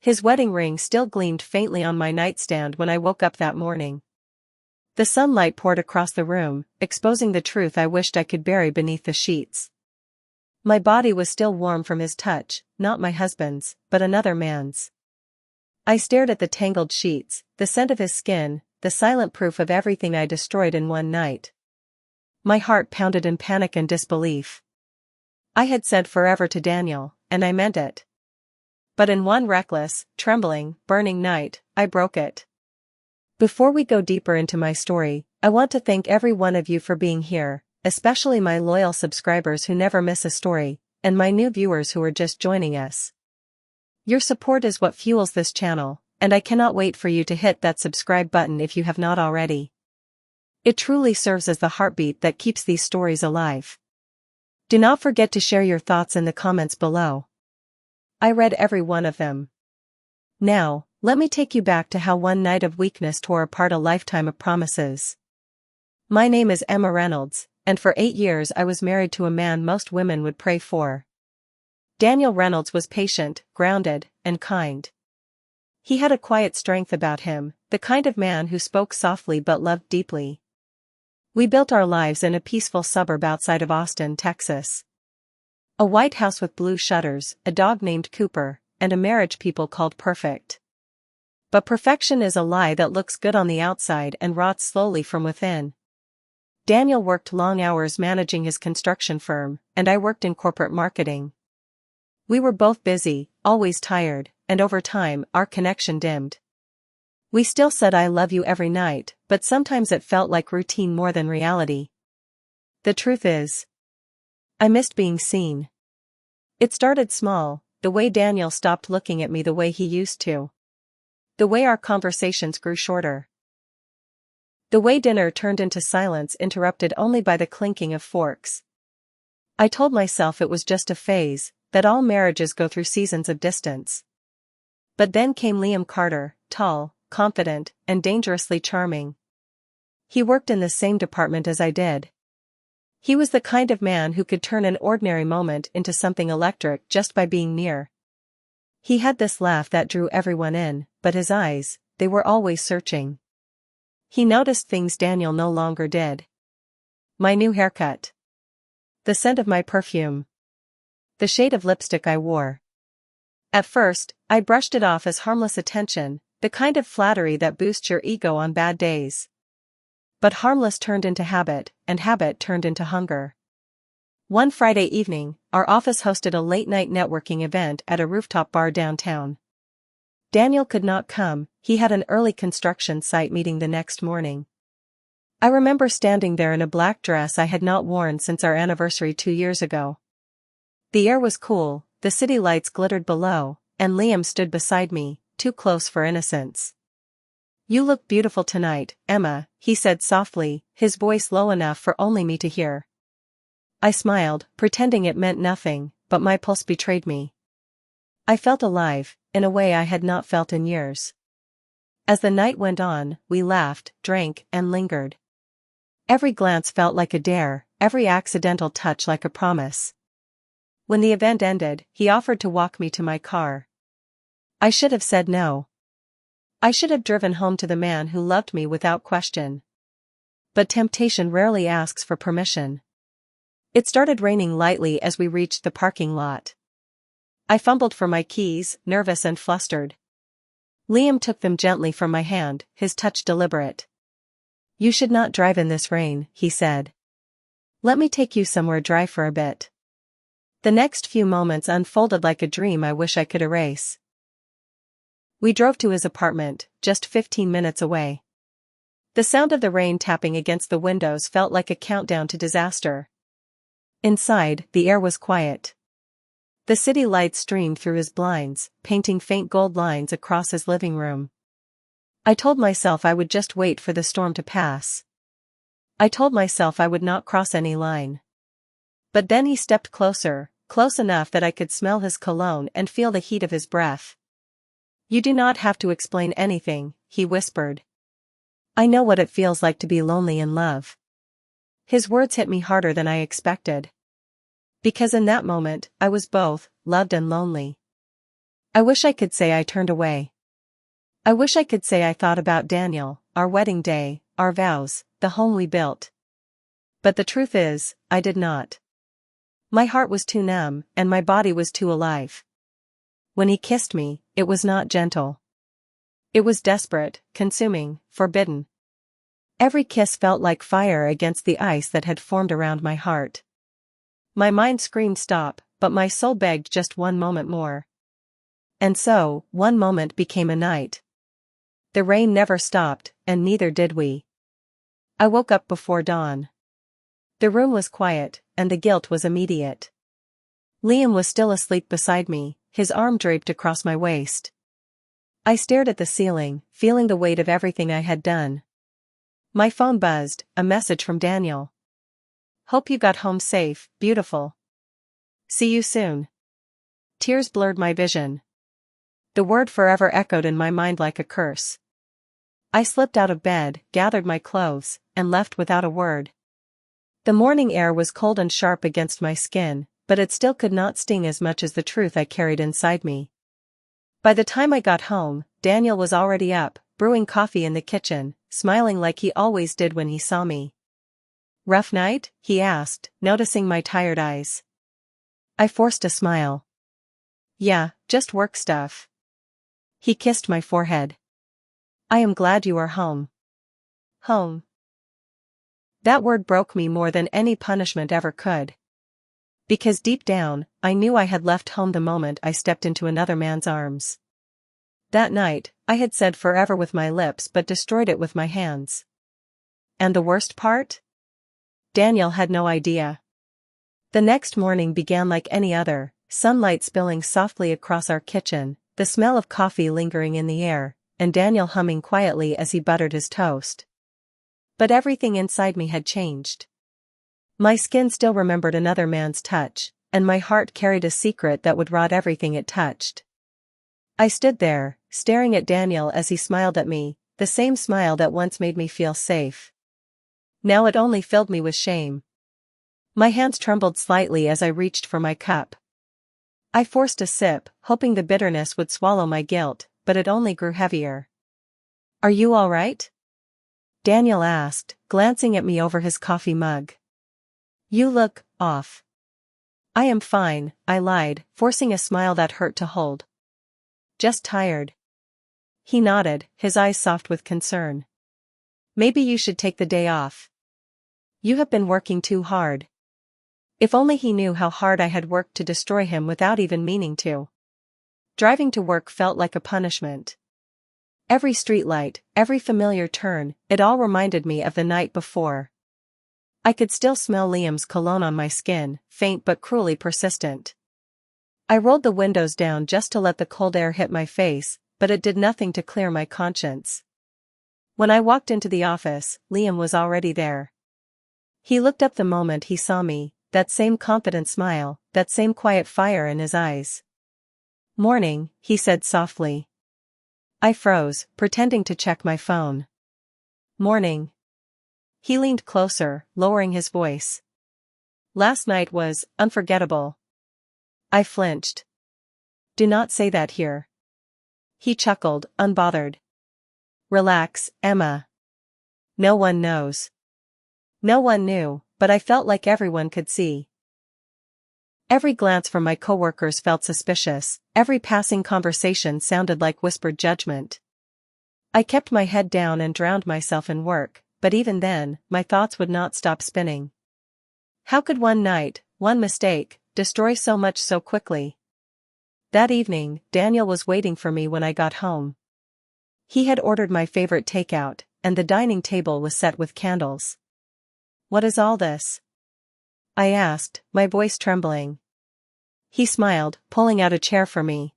His wedding ring still gleamed faintly on my nightstand when I woke up that morning. The sunlight poured across the room, exposing the truth I wished I could bury beneath the sheets. My body was still warm from his touch, not my husband's, but another man's. I stared at the tangled sheets, the scent of his skin, the silent proof of everything I destroyed in one night. My heart pounded in panic and disbelief. I had said forever to Daniel, and I meant it. But in one reckless, trembling, burning night, I broke it. Before we go deeper into my story, I want to thank every one of you for being here, especially my loyal subscribers who never miss a story, and my new viewers who are just joining us. Your support is what fuels this channel, and I cannot wait for you to hit that subscribe button if you have not already. It truly serves as the heartbeat that keeps these stories alive. Do not forget to share your thoughts in the comments below. I read every one of them. Now, let me take you back to how one night of weakness tore apart a lifetime of promises. My name is Emma Reynolds, and for 8 years I was married to a man most women would pray for. Daniel Reynolds was patient, grounded, and kind. He had a quiet strength about him, the kind of man who spoke softly but loved deeply. We built our lives in a peaceful suburb outside of Austin, Texas. A white house with blue shutters, a dog named Cooper, and a marriage people called perfect. But perfection is a lie that looks good on the outside and rots slowly from within. Daniel worked long hours managing his construction firm, and I worked in corporate marketing. We were both busy, always tired, and over time, our connection dimmed. We still said I love you every night, but sometimes it felt like routine more than reality. The truth is, I missed being seen. It started small, the way Daniel stopped looking at me the way he used to. The way our conversations grew shorter. The way dinner turned into silence interrupted only by the clinking of forks. I told myself it was just a phase, that all marriages go through seasons of distance. But then came Liam Carter, tall, confident, and dangerously charming. He worked in the same department as I did. He was the kind of man who could turn an ordinary moment into something electric just by being near. He had this laugh that drew everyone in, but his eyes, they were always searching. He noticed things Daniel no longer did. My new haircut. The scent of my perfume. The shade of lipstick I wore. At first, I brushed it off as harmless attention, the kind of flattery that boosts your ego on bad days. But harmless turned into habit, and habit turned into hunger. One Friday evening, our office hosted a late-night networking event at a rooftop bar downtown. Daniel could not come, he had an early construction site meeting the next morning. I remember standing there in a black dress I had not worn since our anniversary 2 years ago. The air was cool, the city lights glittered below, and Liam stood beside me, too close for innocence. "You look beautiful tonight, Emma," he said softly, his voice low enough for only me to hear. I smiled, pretending it meant nothing, but my pulse betrayed me. I felt alive, in a way I had not felt in years. As the night went on, we laughed, drank, and lingered. Every glance felt like a dare, every accidental touch like a promise. When the event ended, he offered to walk me to my car. I should have said no. I should have driven home to the man who loved me without question. But temptation rarely asks for permission. It started raining lightly as we reached the parking lot. I fumbled for my keys, nervous and flustered. Liam took them gently from my hand, his touch deliberate. "You should not drive in this rain," he said. "Let me take you somewhere dry for a bit." The next few moments unfolded like a dream I wish I could erase. We drove to his apartment, just 15 minutes away. The sound of the rain tapping against the windows felt like a countdown to disaster. Inside, the air was quiet. The city lights streamed through his blinds, painting faint gold lines across his living room. I told myself I would just wait for the storm to pass. I told myself I would not cross any line. But then he stepped closer, close enough that I could smell his cologne and feel the heat of his breath. "You do not have to explain anything," he whispered. "I know what it feels like to be lonely in love." His words hit me harder than I expected. Because in that moment, I was both loved and lonely. I wish I could say I turned away. I wish I could say I thought about Daniel, our wedding day, our vows, the home we built. But the truth is, I did not. My heart was too numb, and my body was too alive. When he kissed me, it was not gentle. It was desperate, consuming, forbidden. Every kiss felt like fire against the ice that had formed around my heart. My mind screamed stop, but my soul begged just one moment more. And so, one moment became a night. The rain never stopped, and neither did we. I woke up before dawn. The room was quiet, and the guilt was immediate. Liam was still asleep beside me, his arm draped across my waist. I stared at the ceiling, feeling the weight of everything I had done. My phone buzzed, a message from Daniel. Hope you got home safe, beautiful. See you soon. Tears blurred my vision. The word forever echoed in my mind like a curse. I slipped out of bed, gathered my clothes, and left without a word. The morning air was cold and sharp against my skin, but it still could not sting as much as the truth I carried inside me. By the time I got home, Daniel was already up, brewing coffee in the kitchen, smiling like he always did when he saw me. Rough night? He asked, noticing my tired eyes. I forced a smile. Yeah, just work stuff. He kissed my forehead. I am glad you are home. Home. That word broke me more than any punishment ever could. Because deep down, I knew I had left home the moment I stepped into another man's arms. That night, I had said forever with my lips but destroyed it with my hands. And the worst part? Daniel had no idea. The next morning began like any other, sunlight spilling softly across our kitchen, the smell of coffee lingering in the air, and Daniel humming quietly as he buttered his toast. But everything inside me had changed. My skin still remembered another man's touch, and my heart carried a secret that would rot everything it touched. I stood there, staring at Daniel as he smiled at me, the same smile that once made me feel safe. Now it only filled me with shame. My hands trembled slightly as I reached for my cup. I forced a sip, hoping the bitterness would swallow my guilt, but it only grew heavier. Are you all right? Daniel asked, glancing at me over his coffee mug. You look off. I am fine, I lied, forcing a smile that hurt to hold. Just tired. He nodded, his eyes soft with concern. Maybe you should take the day off. You have been working too hard. If only he knew how hard I had worked to destroy him without even meaning to. Driving to work felt like a punishment. Every streetlight, every familiar turn, it all reminded me of the night before. I could still smell Liam's cologne on my skin, faint but cruelly persistent. I rolled the windows down just to let the cold air hit my face, but it did nothing to clear my conscience. When I walked into the office, Liam was already there. He looked up the moment he saw me, that same confident smile, that same quiet fire in his eyes. Morning, he said softly. I froze, pretending to check my phone. Morning. He leaned closer, lowering his voice. Last night was unforgettable. I flinched. Do not say that here. He chuckled, unbothered. Relax, Emma. No one knows. No one knew, but I felt like everyone could see. Every glance from my coworkers felt suspicious, every passing conversation sounded like whispered judgment. I kept my head down and drowned myself in work, but even then, my thoughts would not stop spinning. How could one night, one mistake, destroy so much so quickly? That evening, Daniel was waiting for me when I got home. He had ordered my favorite takeout, and the dining table was set with candles. What is all this? I asked, my voice trembling. He smiled, pulling out a chair for me.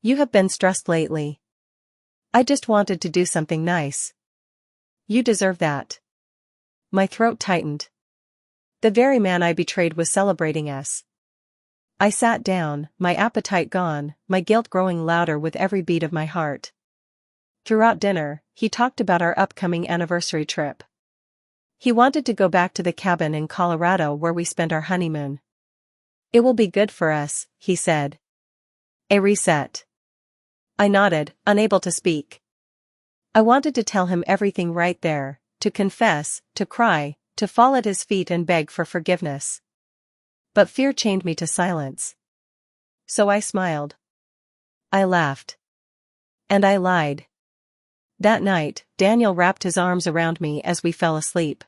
You have been stressed lately. I just wanted to do something nice. You deserve that. My throat tightened. The very man I betrayed was celebrating us. I sat down, my appetite gone, my guilt growing louder with every beat of my heart. Throughout dinner, he talked about our upcoming anniversary trip. He wanted to go back to the cabin in Colorado where we spent our honeymoon. It will be good for us, he said. A reset. I nodded, unable to speak. I wanted to tell him everything right there, to confess, to cry, to fall at his feet and beg for forgiveness. But fear chained me to silence. So I smiled. I laughed. And I lied. That night, Daniel wrapped his arms around me as we fell asleep.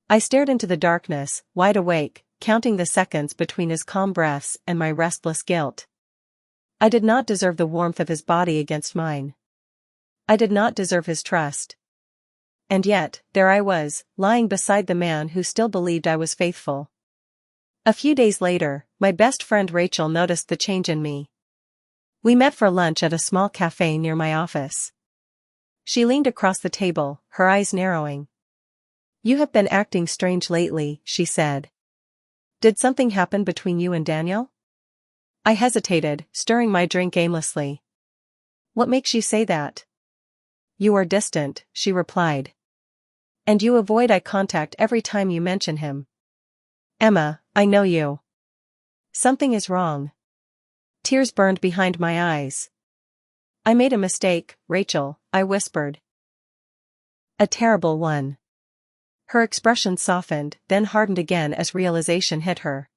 I stared into the darkness, wide awake, counting the seconds between his calm breaths and my restless guilt. I did not deserve the warmth of his body against mine. I did not deserve his trust. And yet, there I was, lying beside the man who still believed I was faithful. A few days later, my best friend Rachel noticed the change in me. We met for lunch at a small cafe near my office. She leaned across the table, her eyes narrowing. "You have been acting strange lately," she said. "Did something happen between you and Daniel?" I hesitated, stirring my drink aimlessly. "What makes you say that?" "You are distant," she replied. "And you avoid eye contact every time you mention him." "Emma, I know you. Something is wrong." Tears burned behind my eyes. "I made a mistake, Rachel," I whispered. "A terrible one." Her expression softened, then hardened again as realization hit her.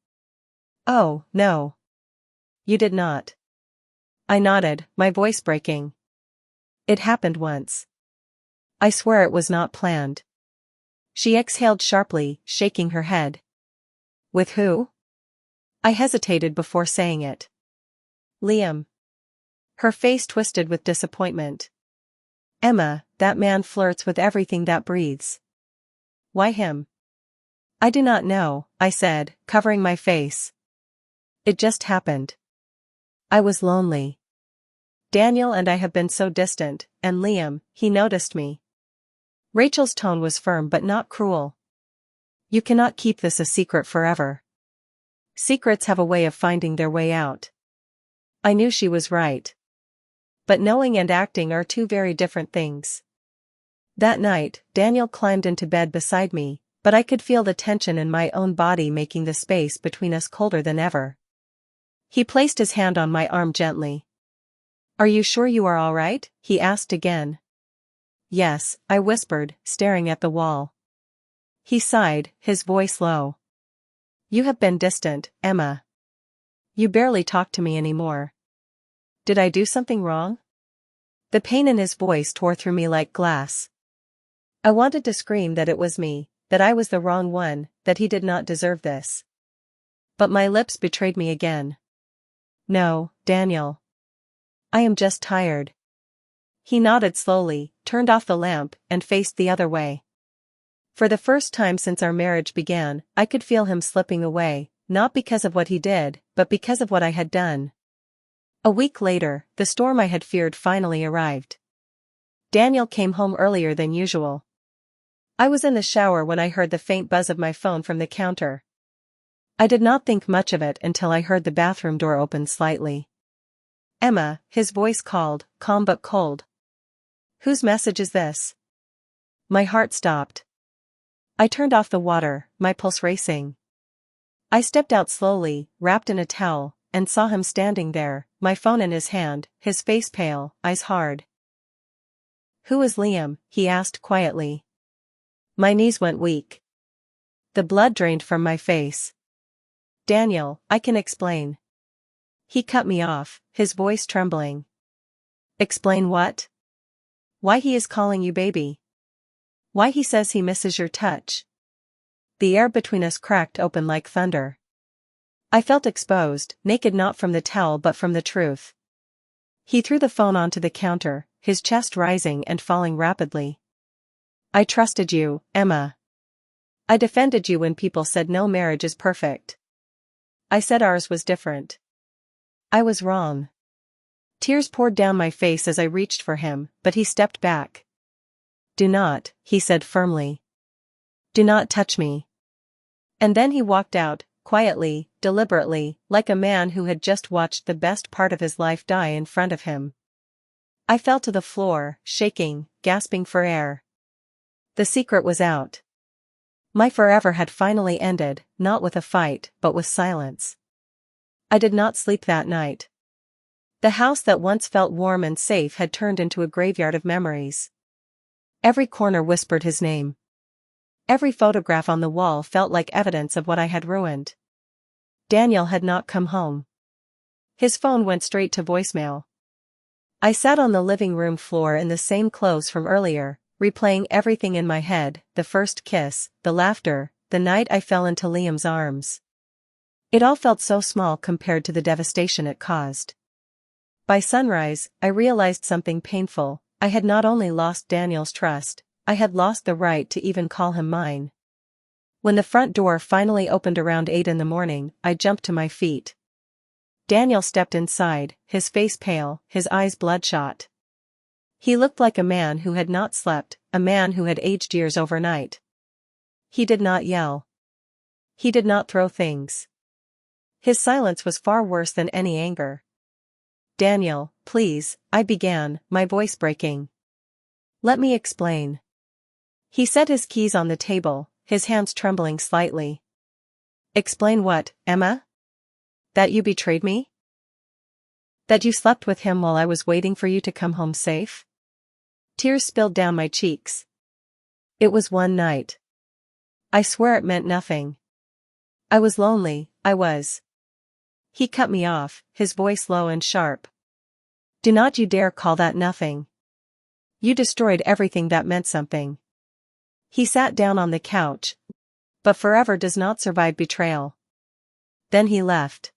"Oh, no. You did not." I nodded, my voice breaking. "It happened once. I swear it was not planned." She exhaled sharply, shaking her head. "With who?" I hesitated before saying it. "Liam." Her face twisted with disappointment. "Emma, that man flirts with everything that breathes." "Why him?" "I do not know," I said, covering my face. "It just happened. I was lonely. Daniel and I have been so distant, and Liam, he noticed me." Rachel's tone was firm but not cruel. "You cannot keep this a secret forever. Secrets have a way of finding their way out." I knew she was right. But knowing and acting are two very different things. That night, Daniel climbed into bed beside me, but I could feel the tension in my own body making the space between us colder than ever. He placed his hand on my arm gently. "Are you sure you are all right?" he asked again. "Yes," I whispered, staring at the wall. He sighed, his voice low. "You have been distant, Emma. You barely talk to me anymore. Did I do something wrong?" The pain in his voice tore through me like glass. I wanted to scream that it was me, that I was the wrong one, that he did not deserve this. But my lips betrayed me again. "No, Daniel. I am just tired." He nodded slowly, turned off the lamp, and faced the other way. For the first time since our marriage began, I could feel him slipping away, not because of what he did, but because of what I had done. A week later, the storm I had feared finally arrived. Daniel came home earlier than usual. I was in the shower when I heard the faint buzz of my phone from the counter. I did not think much of it until I heard the bathroom door open slightly. "Emma," his voice called, calm but cold. "Whose message is this?" My heart stopped. I turned off the water, my pulse racing. I stepped out slowly, wrapped in a towel, and saw him standing there, my phone in his hand, his face pale, eyes hard. "Who is Liam?" he asked quietly. My knees went weak. The blood drained from my face. "Daniel, I can explain." He cut me off, his voice trembling. "Explain what?" "Why he is calling you baby. Why he says he misses your touch." The air between us cracked open like thunder. I felt exposed, naked not from the towel but from the truth. He threw the phone onto the counter, his chest rising and falling rapidly. "I trusted you, Emma. I defended you when people said no marriage is perfect. I said ours was different. I was wrong." Tears poured down my face as I reached for him, but he stepped back. "Do not," he said firmly. "Do not touch me." And then he walked out, quietly, deliberately, like a man who had just watched the best part of his life die in front of him. I fell to the floor, shaking, gasping for air. The secret was out. My forever had finally ended, not with a fight, but with silence. I did not sleep that night. The house that once felt warm and safe had turned into a graveyard of memories. Every corner whispered his name. Every photograph on the wall felt like evidence of what I had ruined. Daniel had not come home. His phone went straight to voicemail. I sat on the living room floor in the same clothes from earlier, replaying everything in my head, the first kiss, the laughter, the night I fell into Liam's arms. It all felt so small compared to the devastation it caused. By sunrise, I realized something painful. I had not only lost Daniel's trust, I had lost the right to even call him mine. When the front door finally opened around 8 in the morning, I jumped to my feet. Daniel stepped inside, his face pale, his eyes bloodshot. He looked like a man who had not slept, a man who had aged years overnight. He did not yell. He did not throw things. His silence was far worse than any anger. "Daniel, please," I began, my voice breaking. "Let me explain." He set his keys on the table, his hands trembling slightly. "Explain what, Emma? That you betrayed me? That you slept with him while I was waiting for you to come home safe?" Tears spilled down my cheeks. It was one night. I swear it meant nothing. I was lonely, I was. He cut me off, his voice low and sharp. "Do not you dare call that nothing. You destroyed everything that meant something." He sat down on the couch. "But forever does not survive betrayal." Then he left.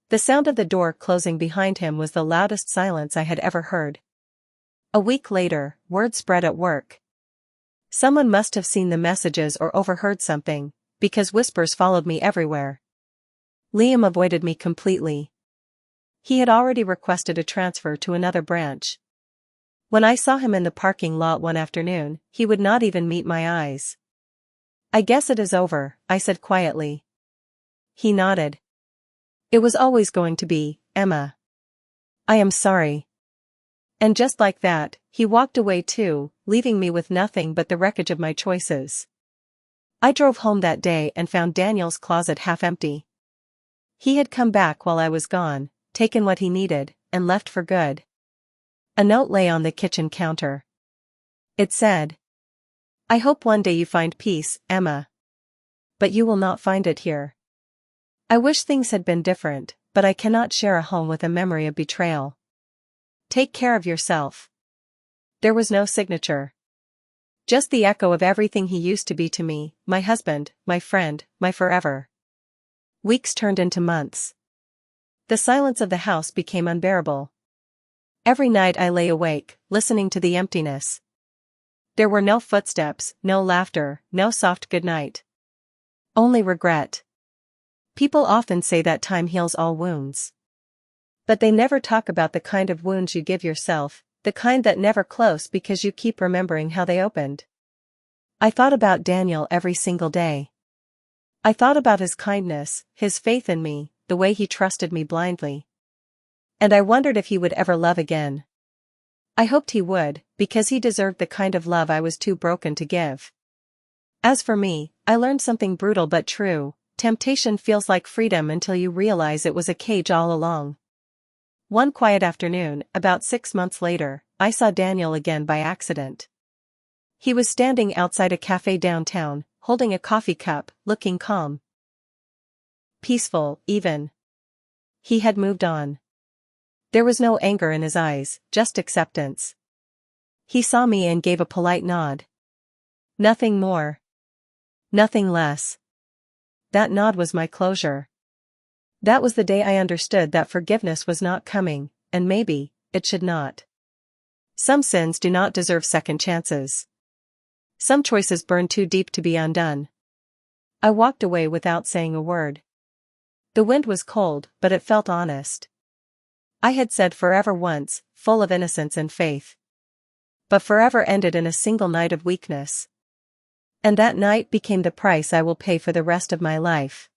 The sound of the door closing behind him was the loudest silence I had ever heard. A week later, word spread at work. Someone must have seen the messages or overheard something, because whispers followed me everywhere. Liam avoided me completely. He had already requested a transfer to another branch. When I saw him in the parking lot one afternoon, he would not even meet my eyes. "I guess it is over," I said quietly. He nodded. "It was always going to be, Emma. I am sorry." And just like that, he walked away too, leaving me with nothing but the wreckage of my choices. I drove home that day and found Daniel's closet half empty. He had come back while I was gone, taken what he needed, and left for good. A note lay on the kitchen counter. It said, "I hope one day you find peace, Emma. But you will not find it here. I wish things had been different, but I cannot share a home with a memory of betrayal. Take care of yourself." There was no signature. Just the echo of everything he used to be to me, my husband, my friend, my forever. Weeks turned into months. The silence of the house became unbearable. Every night I lay awake, listening to the emptiness. There were no footsteps, no laughter, no soft goodnight. Only regret. People often say that time heals all wounds. But they never talk about the kind of wounds you give yourself, the kind that never close because you keep remembering how they opened. I thought about Daniel every single day. I thought about his kindness, his faith in me, the way he trusted me blindly. And I wondered if he would ever love again. I hoped he would, because he deserved the kind of love I was too broken to give. As for me, I learned something brutal but true: temptation feels like freedom until you realize it was a cage all along. One quiet afternoon, about 6 months later, I saw Daniel again by accident. He was standing outside a cafe downtown, holding a coffee cup, looking calm. Peaceful, even. He had moved on. There was no anger in his eyes, just acceptance. He saw me and gave a polite nod. Nothing more. Nothing less. That nod was my closure. That was the day I understood that forgiveness was not coming, and maybe it should not. Some sins do not deserve second chances. Some choices burn too deep to be undone. I walked away without saying a word. The wind was cold, but it felt honest. I had said forever once, full of innocence and faith. But forever ended in a single night of weakness. And that night became the price I will pay for the rest of my life.